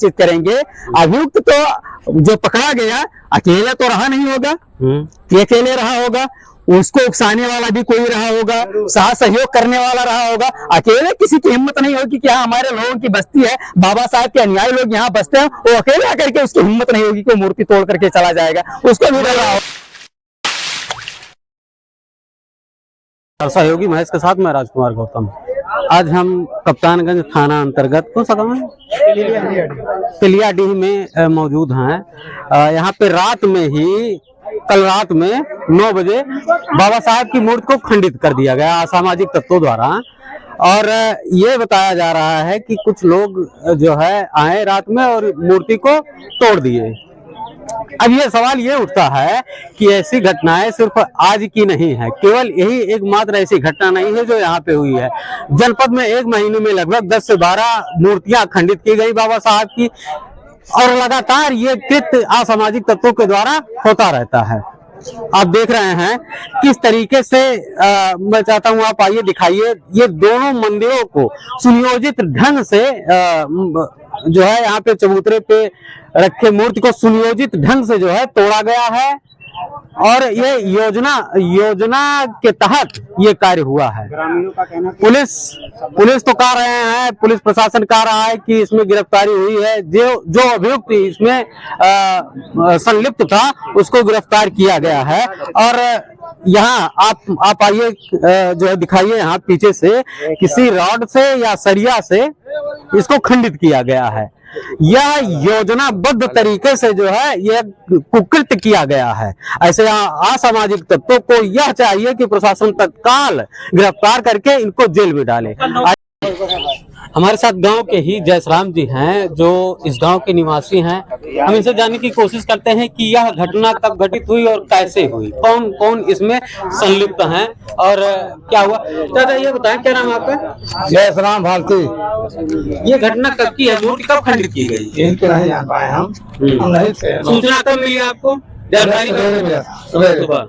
बातचीत करेंगे। अभियुक्त तो जो पकड़ा गया अकेला तो रहा नहीं होगा, कि अकेले रहा होगा, उसको उकसाने वाला भी कोई रहा होगा, साथ सहयोग करने वाला रहा होगा। अकेले किसी की हिम्मत नहीं होगी कि हाँ हमारे लोगों की बस्ती है, बाबा साहब के अनुयायी लोग यहाँ बसते हैं, वो अकेले आकर के उसकी हिम्मत नहीं होगी कि वो मूर्ति तोड़ करके चला जाएगा, उसको भी डर रहा होगा। सहयोगी महेश के साथ मैं राजकुमार गौतम। आज हम कप्तानगंज थाना अंतर्गत कौन सा गाँव है, पिलियाडीह में मौजूद हैं। यहाँ पे रात में ही, कल रात में 9 बजे बाबा साहब की मूर्ति को खंडित कर दिया गया असामाजिक तत्वों द्वारा। और ये बताया जा रहा है कि कुछ लोग जो है आए रात में और मूर्ति को तोड़ दिए। अब ये सवाल ये उठता है कि ऐसी घटनाएं सिर्फ आज की नहीं है, केवल यही एकमात्र ऐसी घटना नहीं है जो यहाँ पे हुई है। जनपद में एक महीने में लगभग 10 से 12 मूर्तियां खंडित की गई बाबा साहब की, और लगातार ये कृत्य असामाजिक तत्वों के द्वारा होता रहता है। आप देख रहे हैं किस तरीके से मैं चाहता हूं आप आइए दिखाइए, ये दोनों मंदिरों को सुनियोजित ढंग से जो है यहाँ पे चबूतरे पे रखे मूर्ति को सुनियोजित ढंग से जो है तोड़ा गया है, और ये योजना के तहत ये कार्य हुआ है। ग्रामीणों का कहना, पुलिस तो कह रहे हैं, पुलिस प्रशासन कह रहा है कि इसमें गिरफ्तारी हुई है, जो अभियुक्त इसमें संलिप्त था उसको गिरफ्तार किया गया है। और यहाँ आप आइए जो है दिखाइए, यहाँ पीछे से किसी रॉड से या सरिया से इसको खंडित किया गया है। यह योजनाबद्ध तरीके से जो है यह कुकृत्य किया गया है। ऐसे असामाजिक तत्वों को यह चाहिए कि प्रशासन तत्काल गिरफ्तार करके इनको जेल में डाले। हमारे साथ गांव के ही जयसराम जी हैं, जो इस गांव के निवासी हैं। हम इनसे जानने की कोशिश करते हैं कि यह घटना कब घटित हुई और कैसे हुई, कौन कौन इसमें संलिप्त हैं और क्या हुआ। दादा ये बताएं, क्या नाम है आपका? जयसराम भारती। ये घटना कब की है, मूर्ति कब खंडित की गई? इनके नहीं जान पाए हम नहीं थे। सूचना कब मिली आपको? जानकारी सुबह।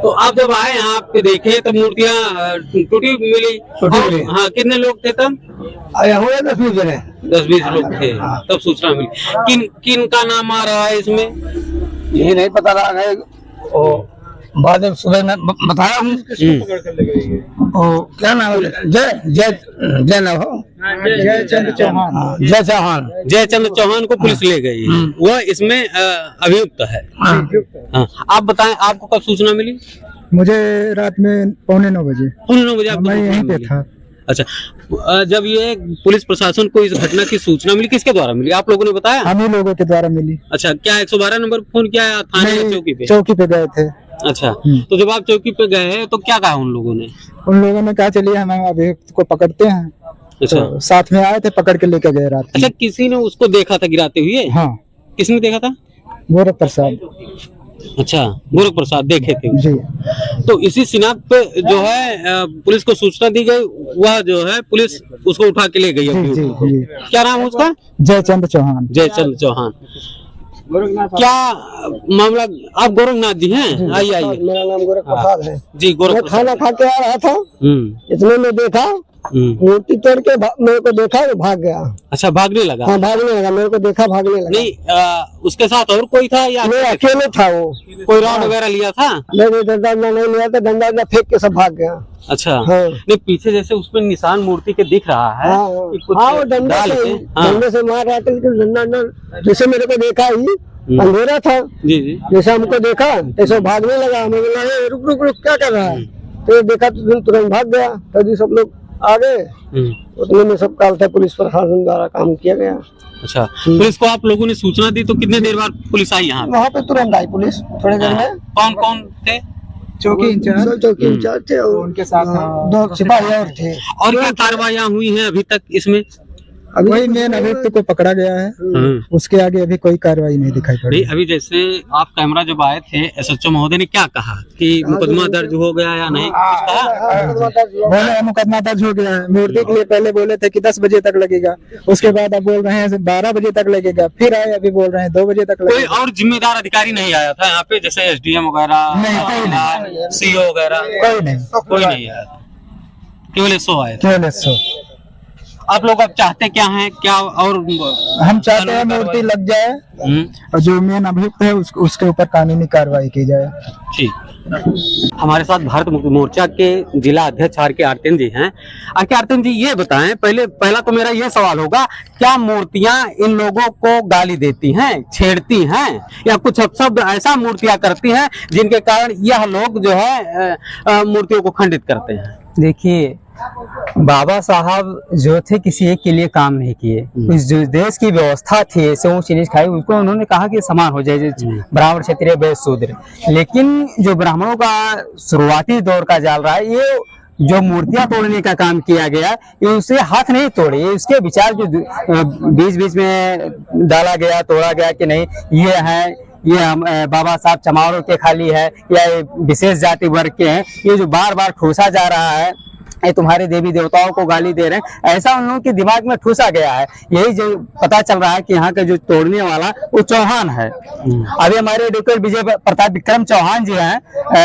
तो आप जब आए यहाँ पे देखे तो मूर्तियाँ टूटी मिली? हाँ, कितने लोग थे तब? हुए 10-20 जने, 10-20 लोग थे तब सूचना मिली। किन का नाम आ रहा है इसमें? यही नहीं पता रहा है। बाद में सुबह में बताया हूँ। क्या नाम है? जय नाम हो, जयचंद चौहान। जयचंद चौहान को पुलिस ले गई, वह इसमें अभियुक्त है। हाँ, आप बताएं, आपको कब सूचना मिली? मुझे रात में 9:15 बजे आपको मैं यहीं पे था। अच्छा, जब ये पुलिस प्रशासन को इस घटना की सूचना मिली, किसके द्वारा मिली? आप लोगों ने बताया? हम ही लोगों के द्वारा मिली। अच्छा, क्या 112 नंबर फोन किया या थाने या चौकी पे? चौकी पे गए थे। अच्छा, तो जब आप चौकी पे गए तो क्या कहा उन लोगों ने? उन लोगों ने कहा चलिए हम अभियुक्त को पकड़ते हैं। अच्छा, तो साथ में आए थे, पकड़ के लेके गए रात में। अच्छा, किसी ने उसको देखा था गिराते हुए? हाँ। किसने देखा था? गोरख प्रसाद। अच्छा, गोरख प्रसाद देखे थे जी। तो इसी सिनात पे जो है पुलिस को सूचना दी गई, वह जो है पुलिस उसको उठा के ले गई। जी, जी, जी। क्या नाम है उसका? जयचंद चौहान। जयचंद चौहान। क्या मामला? आप गोरखनाथ जी हैं? आइए आइए। मेरा नाम गोरख प्रसाद है जी, गोरख। खाना खा के आ रहा था, इतने में देखा मूर्ति तोड़ के मेरे को देखा, वो भाग गया। अच्छा, भागने लगा? हाँ, भागने लगा, मेरे को देखा भागने लगा। नहीं, उसके साथ और कोई था या मैं अकेले था? वो कोई रॉड वगैरह लिया था? नहीं, डंडा नहीं लिया था, डंडा फेंक के सब भाग गया। अच्छा। हाँ। नहीं, पीछे जैसे उसमें निशान मूर्ति के दिख रहा है। हाँ, वो डंडे से मार रहा था, डंडा जैसे मेरे को देखा ही, अंधेरा था। जी जी। जैसे हमको देखा ऐसे भागने लगा। मैं बोला रुक रुक रुक, क्या कर रहा है? तो देखा तो तुरंत भाग गया। तभी सब लोग आ गए, उतने में सब काल था, पुलिस प्रशासन द्वारा काम किया गया। अच्छा, पुलिस को आप लोगों ने सूचना दी तो कितने देर बाद पुलिस आई यहाँ? वहाँ पे तुरंत आई पुलिस, थोड़ी देर में। कौन कौन थे? चौकी इंचार्ज थे, उनके साथ 2 सिपाही और थे। और क्या कार्रवाइयाँ हुई हैं अभी तक इसमें? वही मेन अभियुक्त को पकड़ा गया है, उसके आगे अभी कोई कार्रवाई नहीं दिखाई पड़ी। अभी जैसे आप कैमरा जब आए थे, एसएचओ महोदय ने क्या कहा कि मुकदमा दर्ज हो गया या नहीं? बोले मुकदमा दर्ज हो गया है। मूर्ति के लिए पहले बोले थे कि 10 बजे तक लगेगा, उसके बाद अब बोल रहे हैं 12 बजे तक लगेगा, फिर आए अभी बोल रहे हैं 2 बजे तक लगेगा। कोई और जिम्मेदार अधिकारी नहीं आया था यहाँ पे, जैसे एसडीएम वगैरह, सीओ वगैरह? कोई नहीं आया, केवल एसओ आए। केवल एसओ। आप लोग अब चाहते क्या हैं, क्या और हम चाहते हैं मूर्ति लग जाए और जो मेन अभियुक्त है उसके ऊपर कानूनी कार्रवाई की जाए। ठीक। हमारे साथ भारत मुक्ति मोर्चा के जिला अध्यक्ष आर.के. आर्तेन जी हैं। आर.के. आर्तेन जी, ये बताएं, पहला तो मेरा ये सवाल होगा, क्या मूर्तियां इन लोगों को गाली देती हैं, छेड़ती हैं, या कुछ शब्द ऐसा मूर्तियां करती हैं जिनके कारण यह लोग जो है मूर्तियों को खंडित करते हैं? देखिए, बाबा साहब जो थे किसी एक के लिए काम नहीं किए। इस जो देश की व्यवस्था थी ऐसे ऊंच नीच खाई, उसको उन्होंने कहा कि समान हो जाए, ब्राह्मण क्षत्रिय वैश्य शूद्र। लेकिन जो ब्राह्मणों का शुरुआती दौर का जाल रहा है, ये जो मूर्तियां तोड़ने का काम किया गया, ये उससे हाथ नहीं तोड़े, इसके विचार जो बीच बीच में डाला गया, तोड़ा गया कि नहीं ये है, ये बाबा साहब चमारों के खाली है या विशेष जाति वर्ग के हैं, ये जो बार बार ठूसा जा रहा है, ये तुम्हारे देवी देवताओं को गाली दे रहे हैं, ऐसा उन लोगों के दिमाग में ठूसा गया है। यही जो पता चल रहा है कि यहाँ का जो तोड़ने वाला वो चौहान है। अभी हमारे डॉक्टर विजय प्रताप विक्रम चौहान जी हैं,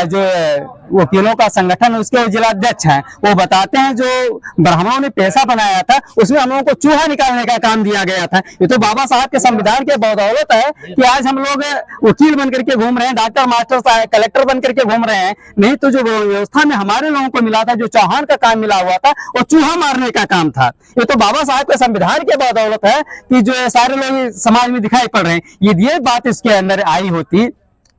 जो वकीलों का संगठन उसके जिला अध्यक्ष हैं, वो बताते हैं जो ब्राह्मणों ने पैसा बनाया था उसमें हम लोगों को चूहा निकालने का काम दिया गया था। ये तो बाबा साहब के संविधान के बदौलत है कि आज हम लोग वकील बन करके घूम रहे हैं, डॉक्टर, मास्टर, कलेक्टर बन करके घूम रहे हैं। नहीं तो जो व्यवस्था में हमारे लोगों को मिला था, जो चौहान का काम मिला हुआ था, वो चूहा मारने का काम था। ये तो बाबा साहब के संविधान के बदौलत है कि जो सारे लोग समाज में दिखाई पड़ रहे हैं। ये बात इसके अंदर आई होती,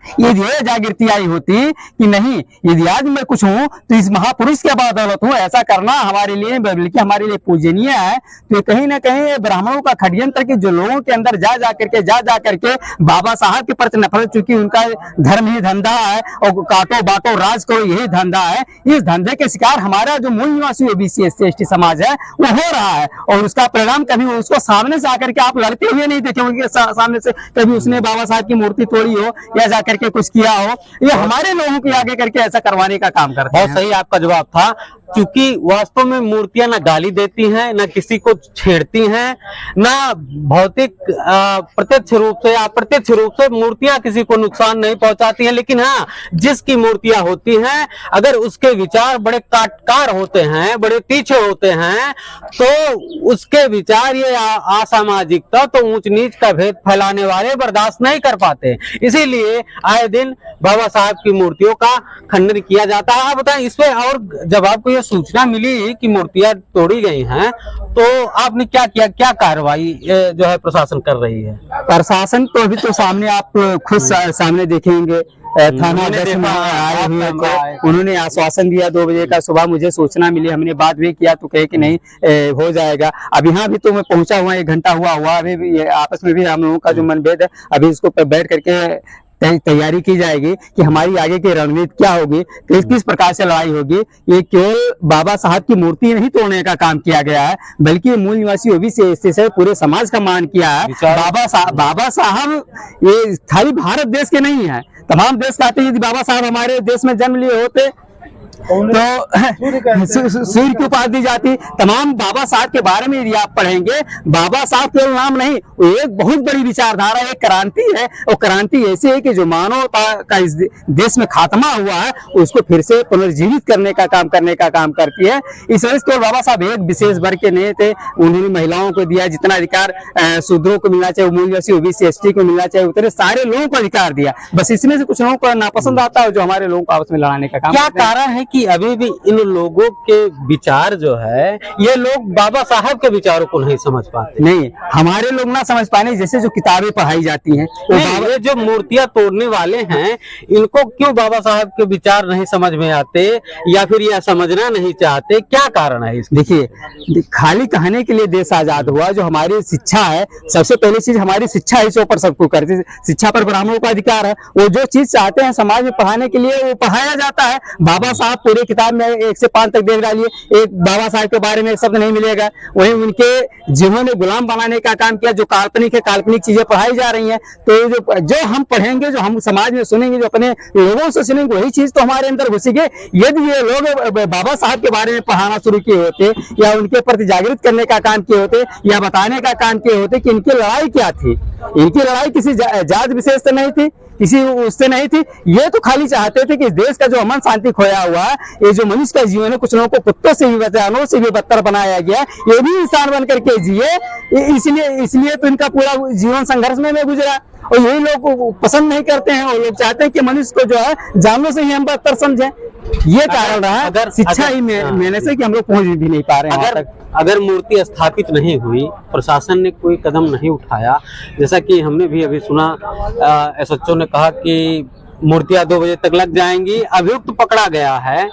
यदि जागृति आई होती कि नहीं, यदि आज मैं कुछ हूँ तो इस महापुरुष के बदौलत हूँ, ऐसा करना हमारे लिए, बल्कि हमारे लिए पूजनीय है। तो कहीं ना कहीं ब्राह्मणों का षड्यंत्र की जो लोगों के अंदर जा जा करके बाबा साहब के प्रति नफरत, चूंकि उनका धर्म ही धंधा है और काटो बाटो राज करो यही धंधा है, इस धंधे के शिकार हमारा जो मूल निवासी ओबीसी एससी एसटी समाज है वो हो रहा है। और उसका परिणाम कभी उसको सामने से आकर के आप लड़ते हुए नहीं देखेंगे, सामने से कभी उसने बाबा साहब की मूर्ति तोड़ी हो या जाकर के कुछ किया हो, ये हमारे लोगों के आगे करके ऐसा करवाने का काम करते हैं। बहुत सही आपका जवाब था, क्योंकि वास्तव में मूर्तियां ना गाली देती हैं, ना किसी को छेड़ती हैं, ना भौतिक प्रत्यक्ष रूप से या अप्रत्यक्ष रूप से मूर्तियां किसी को नुकसान नहीं पहुंचाती हैं। लेकिन हाँ, जिसकी मूर्तियां होती हैं, अगर उसके विचार बड़े काटकार होते हैं, बड़े तीखे होते हैं, तो उसके विचार ये असामाजिकता, तो ऊंच नीच का भेद फैलाने वाले बर्दाश्त नहीं कर पाते। इसीलिए आए दिन बाबा साहब की मूर्तियों का खंडन किया जाता है। आप बताएं इसमें, और जब आपको ये सूचना मिली कि मूर्तियां तोड़ी गई हैं, तो आपने क्या किया, क्या कार्रवाई जो है प्रशासन कर रही है? प्रशासन तो अभी तो सामने आप खुद सामने देखेंगे, थाना अध्यक्ष आए हुए थे, उन्होंने आश्वासन दिया 2 बजे का, सुबह मुझे सूचना मिली, हमने बात भी किया तो कहे कि नहीं हो जाएगा। अब यहाँ भी तो मैं पहुंचा हुआ, 1 घंटा हुआ अभी भी आपस में भी हम लोगों का जो मनभेद है, अभी इसको बैठ करके तैयारी की जाएगी कि हमारी आगे की रणनीति क्या होगी, किस प्रकार से लड़ाई होगी। ये केवल बाबा साहब की मूर्ति नहीं तोड़ने का काम किया गया है, बल्कि मूल निवासी ओबीसी एससी से पूरे समाज का मान किया है। बाबा साहब ये खाली भारत देश के नहीं है, तमाम देश कहते हैं। यदि बाबा साहब हमारे देश में जन्म लिए होते तो सूर्य की उपाधि दी जाती। तमाम बाबा साहब के बारे में यदि आप पढ़ेंगे, बाबा साहब केवल नाम नहीं, वो एक बहुत बड़ी विचारधारा, एक क्रांति है। और क्रांति ऐसी है कि जो मानवता का इस देश में खात्मा हुआ है उसको फिर से पुनर्जीवित करने का काम करती है। इस वजह से केवल बाबा साहब एक विशेष वर्ग के नहीं थे, उन्होंने महिलाओं को दिया जितना अधिकार शूद्रों को मिलना चाहिए, मूल निवासी ओबीसी एसटी को मिलना चाहिए, उतने सारे लोगों को अधिकार दिया। बस इसमें से कुछ लोगों को नापसंद आता है जो हमारे लोगों को आपस में लड़ाने का काम। क्या कारण है कि अभी भी इन लोगों के विचार जो है, ये लोग बाबा साहब के विचारों को नहीं समझ पाते? नहीं, हमारे लोग ना समझ पाने, जैसे जो किताबें पढ़ाई जाती हैं, ये जो मूर्तियां तोड़ने वाले हैं, इनको क्यों बाबा साहब के विचार नहीं समझ में आते, या फिर यह समझना नहीं चाहते? क्या कारण है इसका? देखिए, खाली कहने के लिए देश आजाद हुआ, जो हमारी शिक्षा है, सबसे पहली चीज हमारी शिक्षा है, इस पर सबको करती, शिक्षा पर ब्राह्मणों का अधिकार है। वो जो चीज चाहते हैं समाज में पढ़ाने के लिए वो पढ़ाया जाता है। बाबा साहब पूरे किताब में 1 से 5 तक देख डालिए, एक बाबा साहब के बारे में शब्द नहीं मिलेगा। वहीं उनके जिन्होंने गुलाम बनाने का काम किया, जो काल्पनिक चीजें पढ़ाई जा रही हैं, तो जो हम पढ़ेंगे, जो हम समाज में सुनेंगे, जो अपने लोगों से सुनेंगे, वही चीज तो हमारे अंदर घुसेगी। यदि ये लोग बाबा साहब के बारे में पढ़ाना शुरू किए होते, या उनके प्रति जागृत करने का काम किए होते, या बताने का काम किए होते कि इनकी लड़ाई क्या थी, इनकी लड़ाई किसी जात विशेष से नहीं थी, किसी उससे नहीं थी। ये तो खाली चाहते थे कि इस देश का जो अमन शांति खोया हुआ है, ये जो मनुष्य का जीवन है, कुछ लोगों को कुत्तों से भी जानवरों से भी बदतर बनाया गया, ये भी इंसान बन करके जिए, इसलिए तो इनका पूरा जीवन संघर्ष में गुजरा। और यही लोग पसंद नहीं करते हैं, वो लोग चाहते हैं कि मनुष्य को जो है जानवरों से ही हम बदतर समझें। ये कारण रहा अगर शिक्षा ही मैंने से कि हम लोग पहुंच भी नहीं पा रहे हैं। अगर मूर्ति स्थापित नहीं हुई, प्रशासन ने कोई कदम नहीं उठाया, जैसा कि हमने भी अभी सुना, एसएचओ ने कहा कि मूर्तियां 2 बजे तक लग जाएंगी, अभियुक्त पकड़ा गया है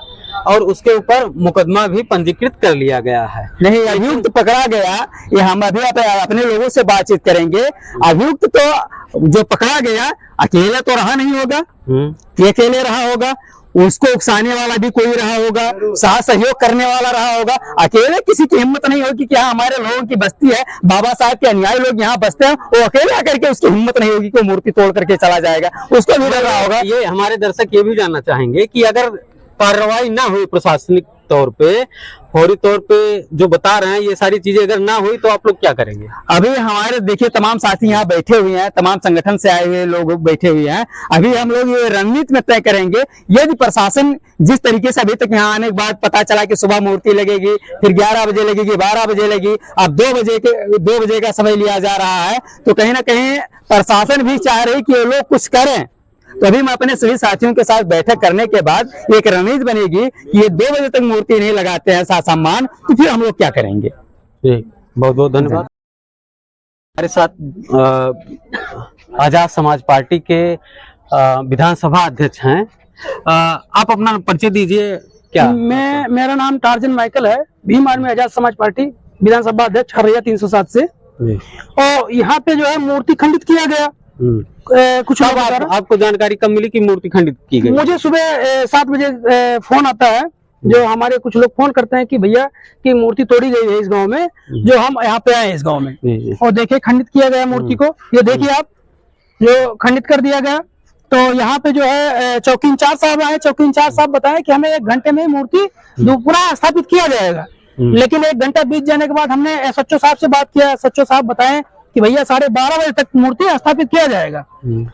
और उसके ऊपर मुकदमा भी पंजीकृत कर लिया गया है। नहीं, अभियुक्त पकड़ा गया, ये हम अभी अपने लोगों से बातचीत करेंगे। अभियुक्त तो जो पकड़ा गया अकेला तो रहा नहीं होगा, कि अकेले रहा होगा, उसको उकसाने वाला भी कोई रहा होगा, साथ सहयोग करने वाला रहा होगा। अकेले किसी की हिम्मत नहीं होगी कि हाँ हमारे लोगों की बस्ती है, बाबा साहब के अनुयायी लोग यहाँ बसते हैं, वो अकेले आकर के उसकी हिम्मत नहीं होगी कि वो मूर्ति तोड़ करके चला जाएगा, उसको भी डर रहा होगा। ये हमारे दर्शक ये भी जानना चाहेंगे कि अगर कार्रवाई ना हुई प्रशासनिक तौर पे, फौरी तौर पे जो बता रहे हैं, ये सारी चीजें अगर ना हुई तो आप लोग क्या करेंगे? अभी हमारे देखिए तमाम साथी यहाँ बैठे हुए हैं, तमाम संगठन से आए हुए लोग बैठे हुए हैं। अभी हम लोग ये रणनीति में तय करेंगे, यदि प्रशासन जिस तरीके से अभी तक यहाँ आने के बाद पता चला कि सुबह मूर्ति लगेगी, फिर 11 बजे लगेगी, 12 बजे लगी, अब 2 बजे का समय लिया जा रहा है, तो कहीं ना कहीं प्रशासन भी चाह रही कि ये लोग कुछ करें। तो अभी मैं अपने सभी साथियों के साथ बैठक करने के बाद एक रणनीति बनेगी कि ये 2 बजे तक मूर्ति नहीं लगाते हैं साथ सम्मान, तो फिर हम लोग क्या करेंगे। बहुत बहुत धन्यवाद। हमारे साथ आजाद समाज पार्टी के विधानसभा अध्यक्ष हैं, आप अपना परिचय दीजिए। क्या? मेरा नाम टार्जन माइकल है, भीम आर्मी आजाद समाज पार्टी विधानसभा अध्यक्ष हरिया 307 से। और यहाँ पे जो है मूर्ति खंडित किया गया। कुछ आपको जानकारी कब मिली कि मूर्ति खंडित की गई? मुझे सुबह 7 बजे फोन आता है, जो हमारे कुछ लोग फोन करते हैं कि भैया की मूर्ति तोड़ी गई है इस गांव में, जो हम यहाँ पे आए इस गांव में, और देखिए खंडित किया गया मूर्ति को। ये देखिए आप, जो खंडित कर दिया गया। तो यहाँ पे जो है चौकी इंचार्ज साहब आए, चौकी इंचार्ज साहब बताए कि हमें 1 घंटे में मूर्ति पूरा स्थापित किया जाएगा। लेकिन 1 घंटा बीत जाने के बाद हमने एसएचओ साहब से बात किया, एसएचओ साहब बताएं कि भैया 12:30 बजे तक मूर्ति स्थापित किया जाएगा।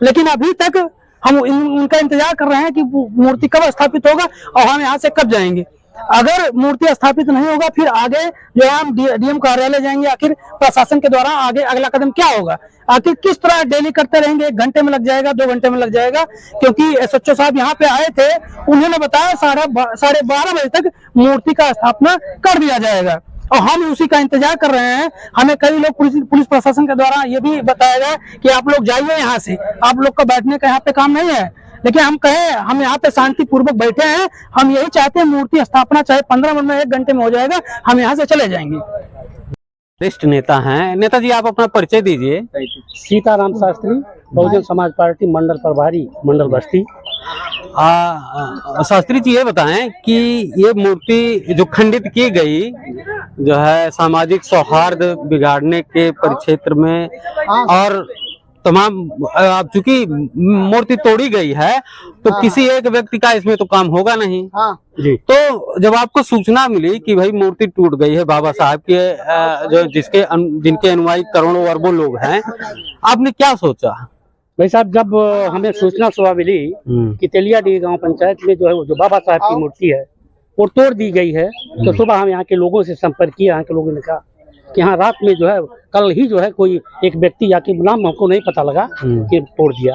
लेकिन अभी तक हम उनका इंतजार कर रहे हैं कि मूर्ति कब स्थापित होगा और हम यहाँ से कब जाएंगे। अगर मूर्ति स्थापित नहीं होगा, फिर आगे जो है हम डीएम कार्यालय जाएंगे। आखिर प्रशासन के द्वारा आगे अगला कदम क्या होगा, आखिर किस तरह डेली करते रहेंगे। 1 घंटे में लग जाएगा, 2 घंटे में लग जाएगा, क्योंकि एसएचओ साहब यहाँ पे आए थे, उन्होंने बताया 12:30 बजे तक मूर्ति का स्थापना कर दिया जाएगा। और हम उसी का इंतजार कर रहे हैं। हमें कई लोग पुलिस प्रशासन के द्वारा ये भी बताया गया कि आप लोग जाइए यहाँ से, आप लोग का बैठने का यहाँ पे काम नहीं है। लेकिन हम कहें, हम यहाँ पे शांति पूर्वक बैठे हैं, हम यही चाहते हैं मूर्ति स्थापना चाहे 15 मिनट में 1 घंटे में हो जाएगा, हम यहाँ से चले जाएंगे। वरिष्ठ नेता हैं, नेताजी आप अपना परिचय दीजिए। सीताराम शास्त्री, बहुजन समाज पार्टी मंडल प्रभारी, मंडल बस्ती। शास्त्री जी ये बताएं कि ये मूर्ति जो खंडित की गई, जो है सामाजिक सौहार्द बिगाड़ने के परिक्षेत्र में, और तमाम अब चूंकि मूर्ति तोड़ी गई है तो किसी एक व्यक्ति का इसमें तो काम होगा नहीं। जी। तो जब आपको सूचना मिली कि भाई मूर्ति टूट गई है बाबा साहब के, जो जिनके अनुयायी करोड़ों अरबों लोग हैं, आपने क्या सोचा? भाई साहब, जब हमें सूचना सुबह मिली कि तेलियाडीह गांव पंचायत में जो है जो बाबा साहब की मूर्ति है वो तोड़ दी गई है, तो सुबह हम यहाँ के लोगों से संपर्क किया। यहाँ के लोगों ने कहा कि हाँ रात में जो है, कल ही जो है कोई एक व्यक्ति या कि नाम हमको नहीं पता लगा कि तोड़ दिया।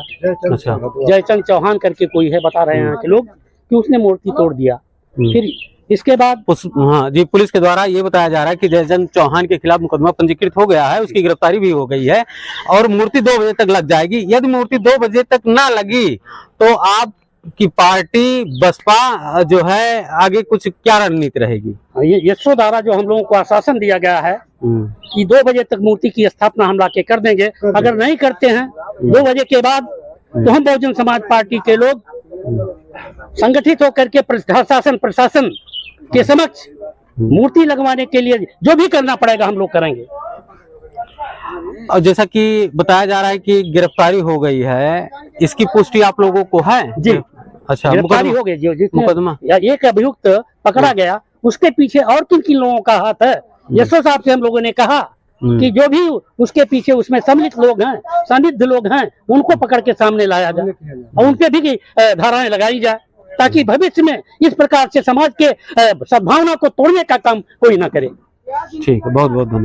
अच्छा। जयचंद चौहान करके कोई है, बता रहे हैं यहाँ के लोग कि उसने मूर्ति तोड़ दिया। फिर इसके बाद हाँ जी, पुलिस के द्वारा ये बताया जा रहा है कि जयचंद चौहान के खिलाफ मुकदमा पंजीकृत हो गया है, उसकी गिरफ्तारी भी हो गई है और मूर्ति 2 बजे तक लग जाएगी। यदि मूर्ति 2 बजे तक ना लगी तो आप की पार्टी बसपा जो है आगे कुछ क्या रणनीति रहेगी? ये यशोधारा जो हम लोगों को आश्वासन दिया गया है कि 2 बजे तक मूर्ति की स्थापना हम लाके कर देंगे। अगर नहीं करते हैं 2 बजे के बाद, तो हम बहुजन समाज पार्टी के लोग संगठित होकर के प्रशासन के समक्ष मूर्ति लगवाने के लिए जो भी करना पड़ेगा हम लोग करेंगे। और जैसा कि बताया जा रहा है कि गिरफ्तारी हो गई है, इसकी पुष्टि आप लोगों को है? जी। अच्छा, गिरफ्तारी हो गई। जो मुकदमा एक अभियुक्त पकड़ा गया, उसके पीछे और किन किन लोगों का हाथ है, यशो साहब से हम लोगों ने कहा कि जो भी उसके पीछे उसमें सम्मिलित लोग हैं, संदिग्ध लोग हैं, उनको पकड़ के सामने लाया जाए और उनपे भी धाराएं लगाई जाए, ताकि भविष्य में इस प्रकार से समाज के सद्भावना को तोड़ने का काम कोई ना करे। ठीक है, बहुत बहुत धन्यवाद।